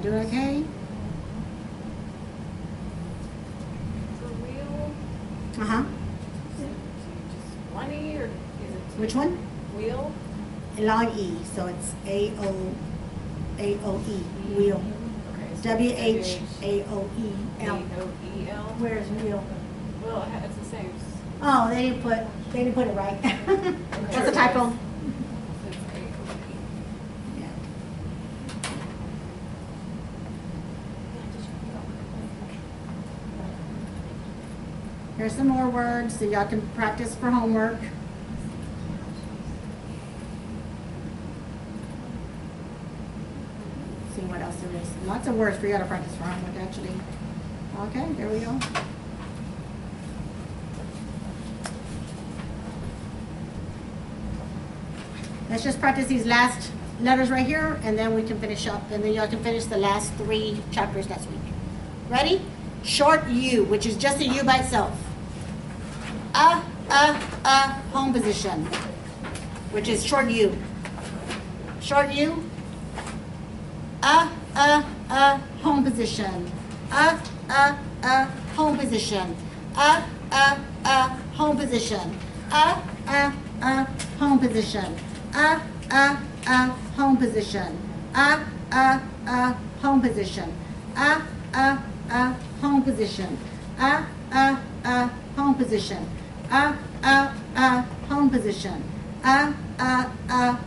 Doing okay? For wheel, Uh-huh. is it just one E or is it two? Which one? Wheel? Long E, so it's A-O-E, wheel. Okay. so W-H-A-O-E-L. A-O-E-L? Where's wheel? Well, it's the same. Oh, they didn't put it right. That's a typo. It's A-O-E. Yeah. Here's some more words so y'all can practice for homework. See what else there is. Lots of words for you to practice for homework, actually. Okay, there we go. Let's just practice these last letters right here, and then we can finish up, and then y'all can finish the last 3 chapters next week. Ready? Short U, which is just a U by itself. Home position, which is short U. Short U. Home position. Home position. Home position. Home position. Home position. Home position. Home position. Home position. Home position.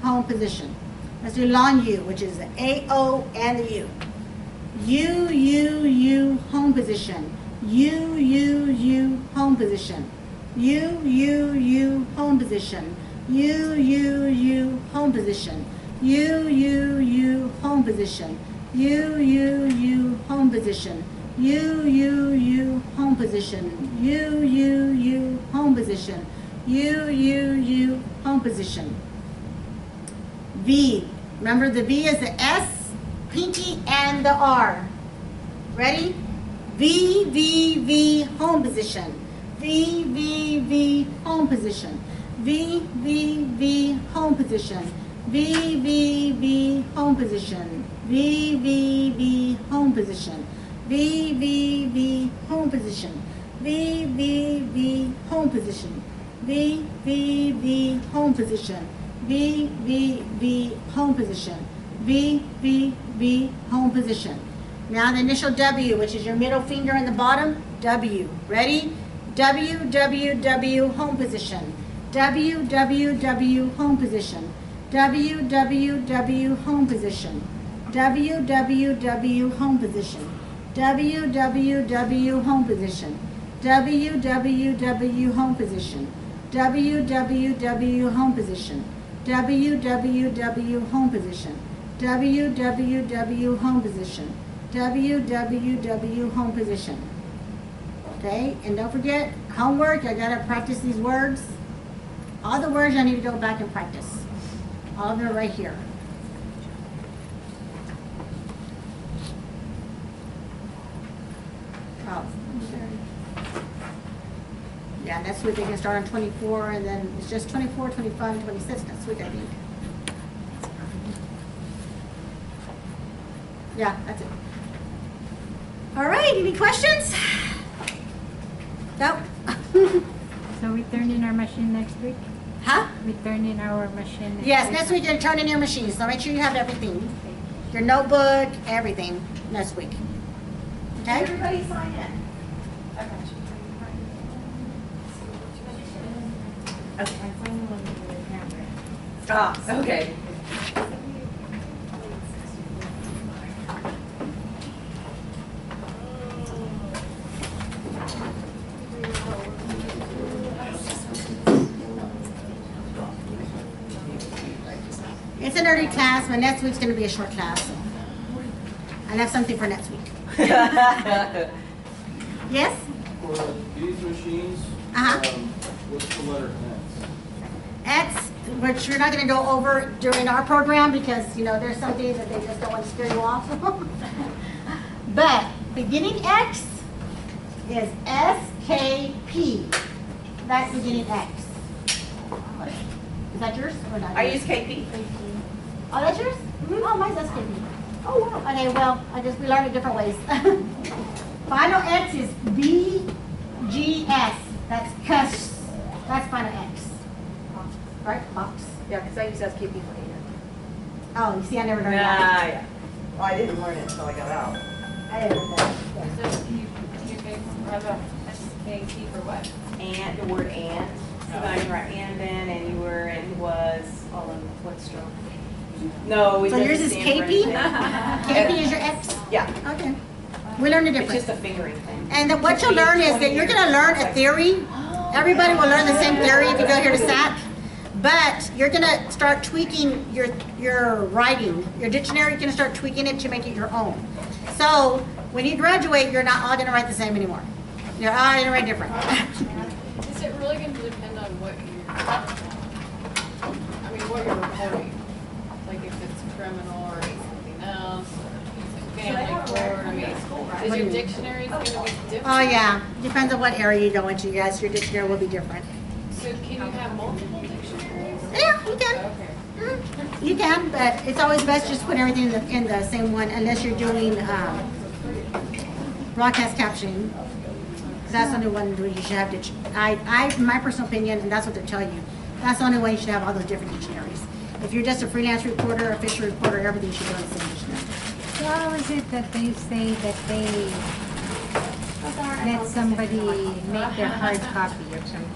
Home position. Let's do long U, which is the A-O and the U. U, home position. U, home position. U, home position. U, home position. U, home position. U, home position. U, home position. U, home position. U, home position. V. Remember the V is the S, pinky, and the R. Ready? V, home position. V, home position. V, home position. V, home position. V, home position. V, home position. V, home position. V, home position. V, home position. V, home position. Now the initial W, which is your middle finger in the bottom, W. Ready? W, home position. W, home position. W, home position. W, home position. W, home position. W, home position. W, home position. W, home position. WWW home position. WWW home position. Okay, and don't forget, homework, I gotta practice these words. All the words I need to go back and practice. All of them are right here. Oh, yeah, next week they can start on 24, and then it's just 24, 25, and 26 next week, I think. Yeah, that's it. All right, any questions? No? So we turn in our machine next week? Huh? We turn in our machine Yes, next week you're turning in your machine, so make sure you have everything. Your notebook, everything, next week. Okay? Everybody sign in. I got you. Ah, okay. It's an early class, but next week's going to be a short class. So I have something for next week. Yes? For these machines, what's the letter X? X, which we're not going to go over during our program because, you know, there's some days that they just don't want to scare you off. But beginning X is SKP. That's beginning X. Is that yours or not? I use KP. Oh, that's yours? Oh, mine's SKP. Oh, wow. Okay, well, we learned it different ways. Final X is BGS. That's cuss. That's final X. Right? Box. Yeah, because I use SQP for here. Oh, you see, I never learned that. Yeah. Well, I didn't learn it until I got out. I didn't learn that. So you have a SKT for what? And, the word and. So now you write and then, and you were, and he was, all in what stroke? No, it So yours doesn't is stand for KP? anything. KP is your X? Yeah, Okay. We learned it it's different. just a fingering thing. And what you'll learn is that you're going to learn a theory. Everybody will learn the same theory if you go here to SAC. But you're going to start tweaking your writing. Your dictionary, you're going to start tweaking it to make it your own. So when you graduate, you're not all going to write the same anymore. You're all going to write different. Is it really going to depend on what what you're reporting? Like if it's criminal or something else, or if it's family court, is your dictionary going to be different? Oh, yeah. Depends on what area you go into. Yes, your dictionary will be different. So can you have multiple dictionaries? Yeah, you can. Okay. You can, but it's always best just put everything in the same one unless you're doing broadcast captioning. That's the only one where you should have my personal opinion, and that's what they tell you. That's the only way you should have all those different dictionaries. If you're just a freelance reporter, official reporter, everything should go in the same dictionary. So how is it that they say that they let somebody make their hard copy or something?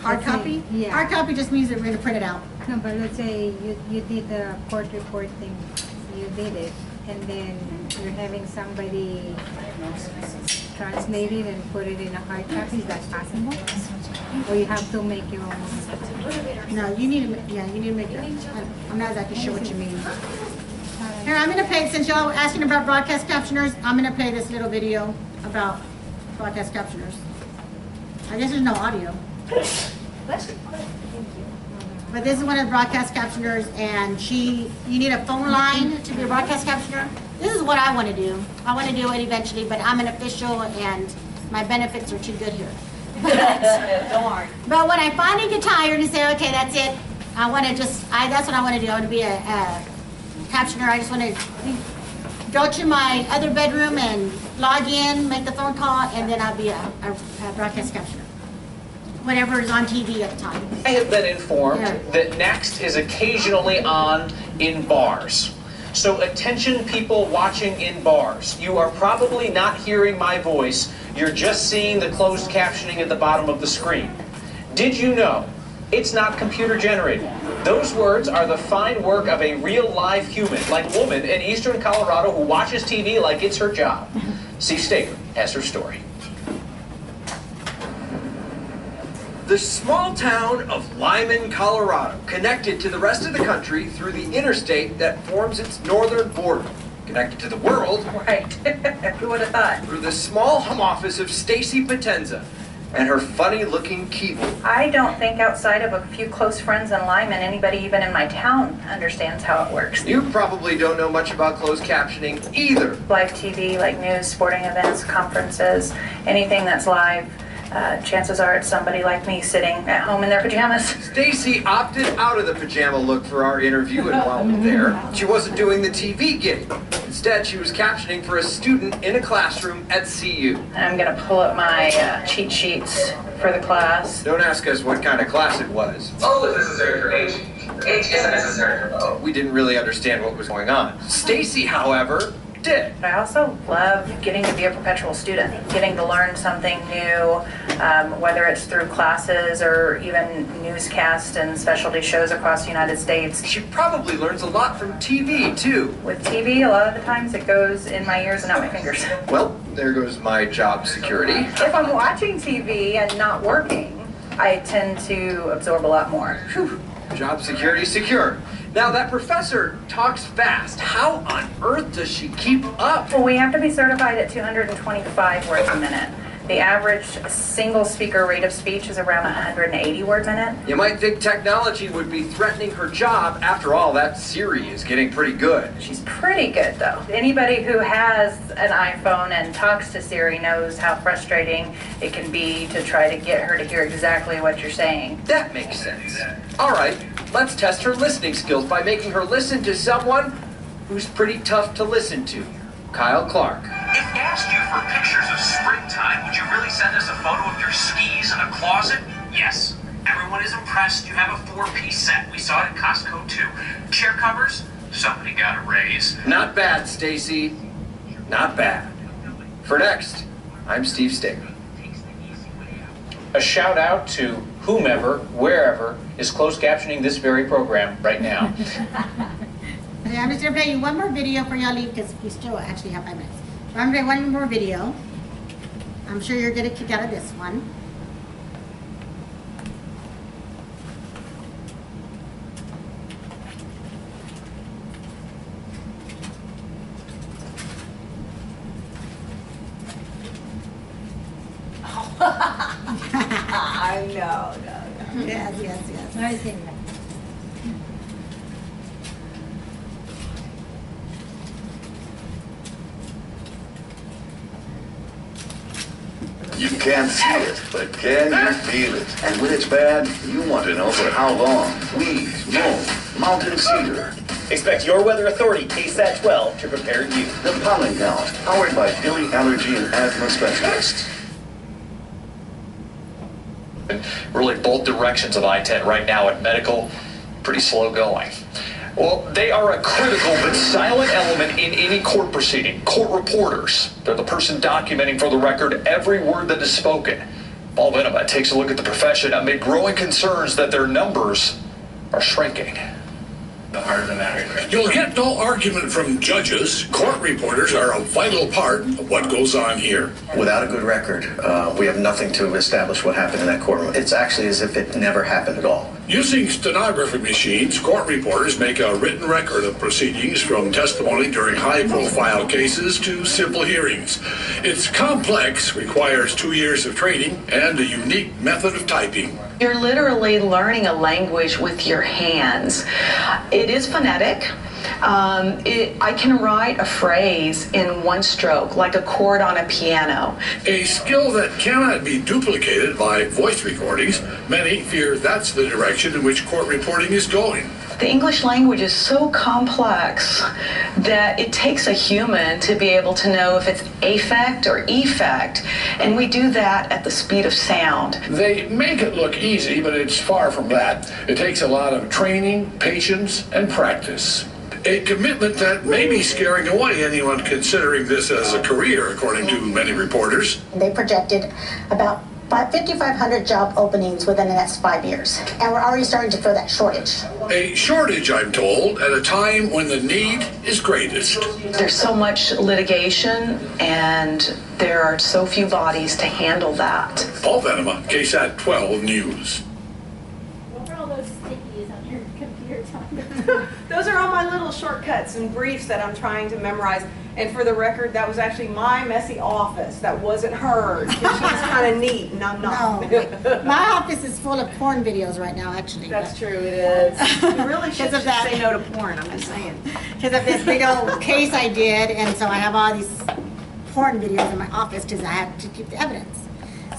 Hard copy? Yeah. Hard copy just means that we're going to print it out. No, but let's say you did the court report thing, you did it, and then you're having somebody translate it and put it in a hard copy. Is that possible? Or you have to make your own? No, you need to make it. I'm not exactly sure what you mean. Here, I'm going to play, since y'all were asking about broadcast captioners, I'm going to play this little video about broadcast captioners. I guess there's no audio. But this is one of the broadcast captioners, and you need a phone line to be a broadcast captioner. This is what I want to do. I want to do it eventually, but I'm an official, and my benefits are too good here. But when I finally get tired and say, okay, that's it, that's what I want to do. I want to be a captioner. I just want to go to my other bedroom and log in, make the phone call, and then I'll be a broadcast captioner. Whatever is on TV at the time. I have been informed Yeah. that Next is occasionally on in bars. So attention people watching in bars. You are probably not hearing my voice. You're just seeing the closed captioning at the bottom of the screen. Did you know it's not computer generated? Those words are the fine work of a real live human, like woman in eastern Colorado who watches TV like it's her job. See Staker has her story. The small town of Lyman, Colorado, connected to the rest of the country through the interstate that forms its northern border. Connected to the world, Right. Who would have thought? through the small home office of Stacy Potenza and her funny-looking keyboard. I don't think outside of a few close friends in Lyman, anybody even in my town understands how it works. You probably don't know much about closed captioning either. Live TV, like news, sporting events, conferences, anything that's live, chances are it's somebody like me sitting at home in their pajamas. Stacy opted out of the pajama look for our interview, and while there, she wasn't doing the TV gig. Instead, she was captioning for a student in a classroom at CU. I'm gonna pull up my cheat sheets for the class. Don't ask us what kind of class it was. O is necessary for H. H isn't necessary for O. We didn't really understand what was going on. Stacy, however, did. I also love getting to be a perpetual student, getting to learn something new, whether it's through classes or even newscasts and specialty shows across the United States. She probably learns a lot from TV, too. With TV, a lot of the times it goes in my ears and out my fingers. Well, there goes my job security. If I'm watching TV and not working, I tend to absorb a lot more. Whew. Job security secure. Now, that professor talks fast. How on earth does she keep up? Well, we have to be certified at 225 words a minute. The average single speaker rate of speech is around 180 words a minute. You might think technology would be threatening her job. After all, that Siri is getting pretty good. She's pretty good, though. Anybody who has an iPhone and talks to Siri knows how frustrating it can be to try to get her to hear exactly what you're saying. That makes sense. All right, let's test her listening skills by making her listen to someone who's pretty tough to listen to, Kyle Clark. If we asked you for pictures of springtime, would you really send us a photo of your skis in a closet? Yes. Everyone is impressed you have a 4-piece set. We saw it at Costco too. Chair covers? Somebody got a raise. Not bad, Stacy. Not bad. For next, I'm Steve Stick. A shout out to whomever, wherever, is closed captioning this very program right now. Okay, I'm just gonna play you one more video for y'all leave because we still actually have 5 minutes. So I'm gonna play one more video. I'm sure you're gonna kick out of this one. No. Yes. I think that. You can't see it, but can you feel it? And when it's bad, you want to know for how long. Weeds, mold, mountain cedar. Expect your weather authority, KSAT 12, to prepare you. The pollen count, powered by Philly Allergy and Asthma Specialists. Really both directions of I-10 right now at medical, pretty slow going. Well, they are a critical but silent element in any court proceeding. Court reporters, they're the person documenting for the record every word that is spoken. Paul Venema takes a look at the profession amid growing concerns that their numbers are shrinking. The heart of the matter. You'll get no argument from judges. Court reporters are a vital part of what goes on here. Without a good record, we have nothing to establish what happened in that courtroom. It's actually as if it never happened at all. Using stenography machines, court reporters make a written record of proceedings from testimony during high-profile cases to simple hearings. It's complex, requires 2 years of training, and a unique method of typing. You're literally learning a language with your hands. It is phonetic. I can write a phrase in one stroke, like a chord on a piano. A skill that cannot be duplicated by voice recordings. Many fear that's the direction in which court reporting is going. The English language is so complex that it takes a human to be able to know if it's affect or effect, and we do that at the speed of sound. They make it look easy, but it's far from that. It takes a lot of training, patience, and practice. A commitment that may be scaring away anyone considering this as a career, according to many reporters. They projected about 5,500 job openings within the next 5 years, and we're already starting to feel that shortage. A shortage, I'm told, at a time when the need is greatest. There's so much litigation, and there are so few bodies to handle that. Paul Venema, KSAT 12 News. What were all those stickies on your computer? Those are all my little shortcuts and briefs that I'm trying to memorize. And for the record, that was actually my messy office. That wasn't hers. She's kind of neat, and I'm not. No, my office is full of porn videos right now, actually. That's true, it is. You really should just say no to porn, I'm just saying. Because of this big old case I did, and so I have all these porn videos in my office because I have to keep the evidence.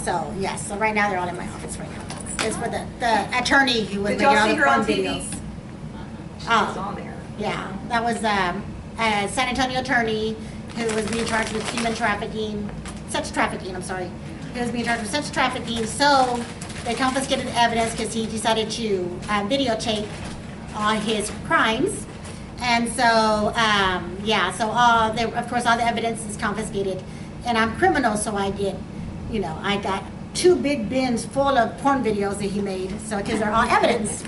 So, yes, so right now they're all in my office right now. It's for the attorney who was making all the porn videos. She was on there. Yeah, that was a San Antonio attorney who was being charged with human trafficking, sex trafficking, I'm sorry. He was being charged with sex trafficking, so they confiscated evidence because he decided to videotape all his crimes. And so, yeah, so of course all the evidence is confiscated. And I'm criminal, so I get, I got 2 big bins full of porn videos that he made, so because they're all evidence.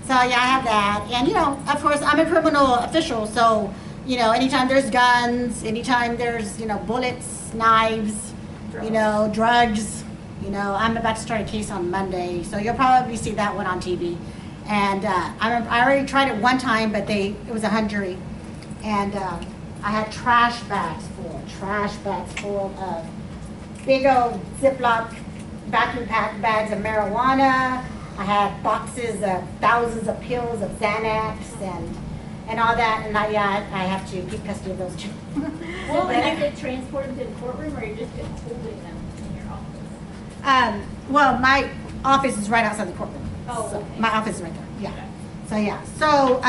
So yeah, I have that. And of course I'm a criminal official, so anytime there's guns, anytime there's, bullets, knives, drugs, I'm about to start a case on Monday, so you'll probably see that one on TV. And I already tried it one time, but it was a hung jury. And I had trash bags full of big old Ziploc vacuum pack bags of marijuana. I had boxes of thousands of pills of Xanax and all that, and I have to keep custody of those 2. Well, you have to transport them to the courtroom, or you're just holding them in your office? Well, my office is right outside the courtroom. Oh, so okay. My office is right there, yeah. Okay. So, yeah. So,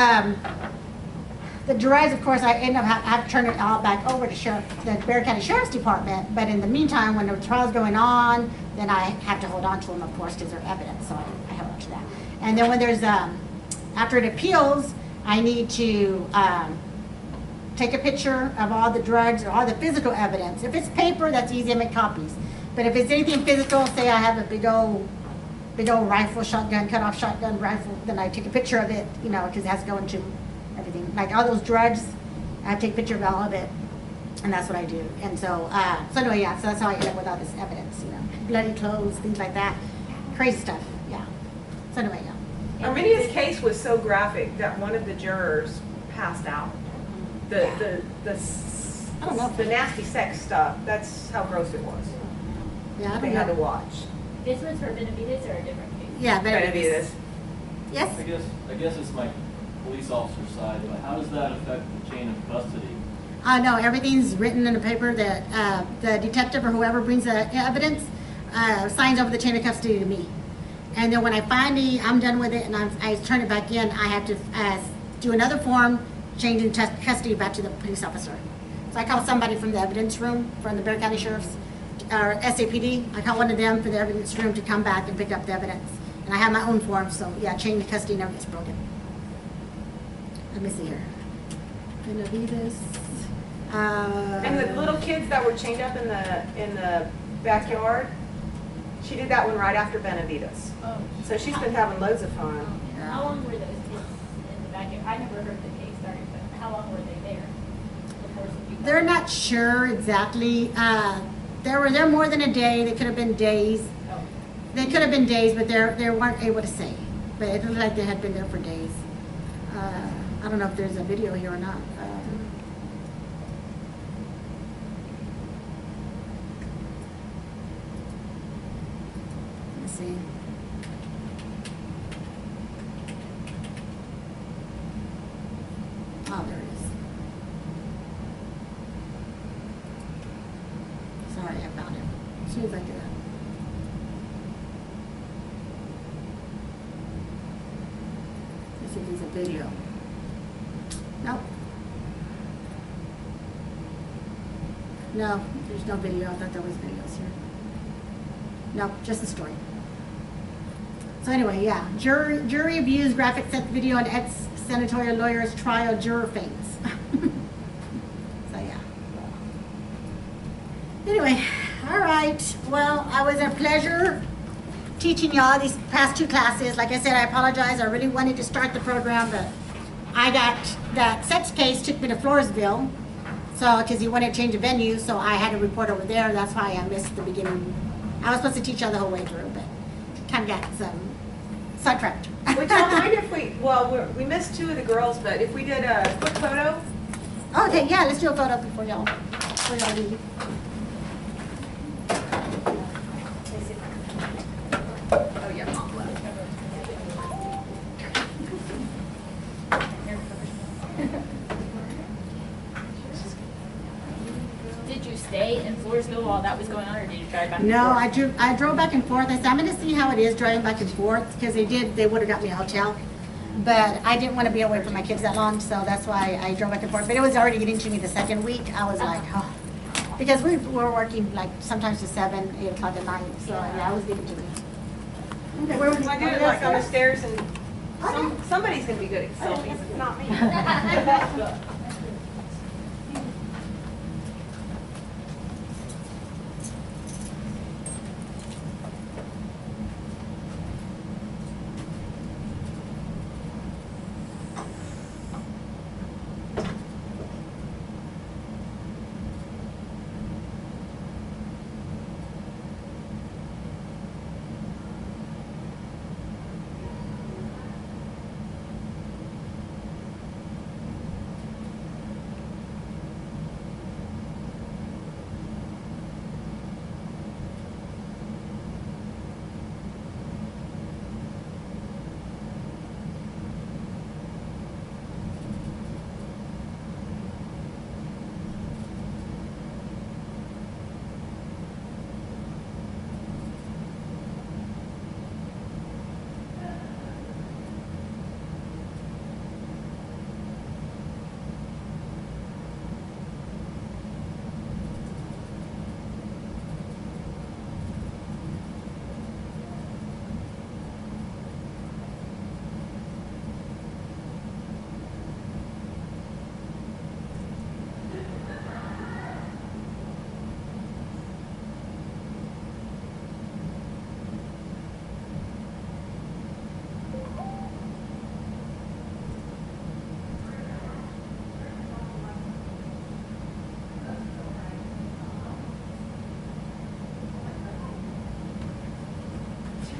The drugs, of course, I end up have to turn it all back over to the Bexar County Sheriff's Department. But in the meantime, when the trial's going on, then I have to hold on to them, of course, because they're evidence. So I hold on to that. And then when there's after it appeals, I need to take a picture of all the drugs or all the physical evidence. If it's paper, that's easy. I make copies. But if it's anything physical, say I have a big old rifle, shotgun, cut-off shotgun rifle, then I take a picture of it, you know, because it has to go into everything. Like all those drugs, I take a picture of all of it, and that's what I do. And so, so anyway, yeah, so that's how I end up with all this evidence, you know, bloody clothes, things like that, crazy stuff, yeah. So anyway, yeah. Arminia's case was so graphic that one of the jurors passed out. The nasty sex stuff, that's how gross it was. Yeah, they had to watch. This was for Benavides or a different case? Yeah, Benavides. Yes? I guess it's my police officer side, but how does that affect the chain of custody? No, everything's written in the paper that the detective or whoever brings the evidence signs over the chain of custody to me. And then when I'm done with it and I turn it back in, I have to do another form changing custody back to the police officer. So I call somebody from the evidence room, from the Bexar County Sheriff's, or SAPD. I call one of them for the evidence room to come back and pick up the evidence. And I have my own form, so yeah, chain of custody never gets broken. Let me see here. Benavides. And the little kids that were chained up in the backyard, she did that one right after Benavides. Oh. So she's been having loads of fun. How long were those kids in the backyard? I never heard the case started, but how long were they there? They're not sure exactly. They were there more than a day. They could have been days. Oh. They could have been days, but they weren't able to say. But it looked like they had been there for days. I don't know if there's a video here or not. Let's see. Oh, there it is. Sorry, I found it. As soon as I do that. Let's see if there's a video. Nope. No, there's no video. I thought there was videos here. No, just the story. So anyway, yeah. Jury views graphic sex video on ex-senatorial lawyer's trial juror faints. So yeah. Anyway, all right. Well, it was a pleasure teaching y'all these past two classes. Like I said, I apologize. I really wanted to start the program, but I got that sex case took me to Floresville. So, because he wanted to change the venue, so I had to report over there. That's why I missed the beginning. I was supposed to teach y'all the whole way through, but kind of got some sidetracked. Would y'all mind if we missed two of the girls, but if we did a quick photo? Okay, yeah, let's do a photo before y'all leave. Oh, yeah, mom left. Did you stay in Floresville while that was going on, or did you drive back and No, forth? I drove back and forth. I said, I'm going to see how it is driving back and forth, because they would have got me a hotel. But I didn't want to be away from my kids that long, so that's why I drove back and forth. But it was already getting to me the second week. I was like, oh. Because we were working like sometimes to 7, 8 o'clock at night. So yeah, I was getting to me. Okay, where I do it like on the stairs, and somebody's going to be good at selfies, it's not me.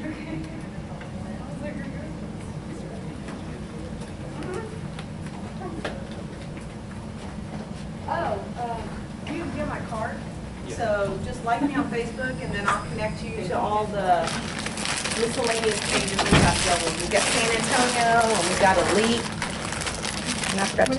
You get my card? So just like me on Facebook, and then I'll connect you to all the miscellaneous pages we've got going. We've got San Antonio, and we've got Elite, and I forgot to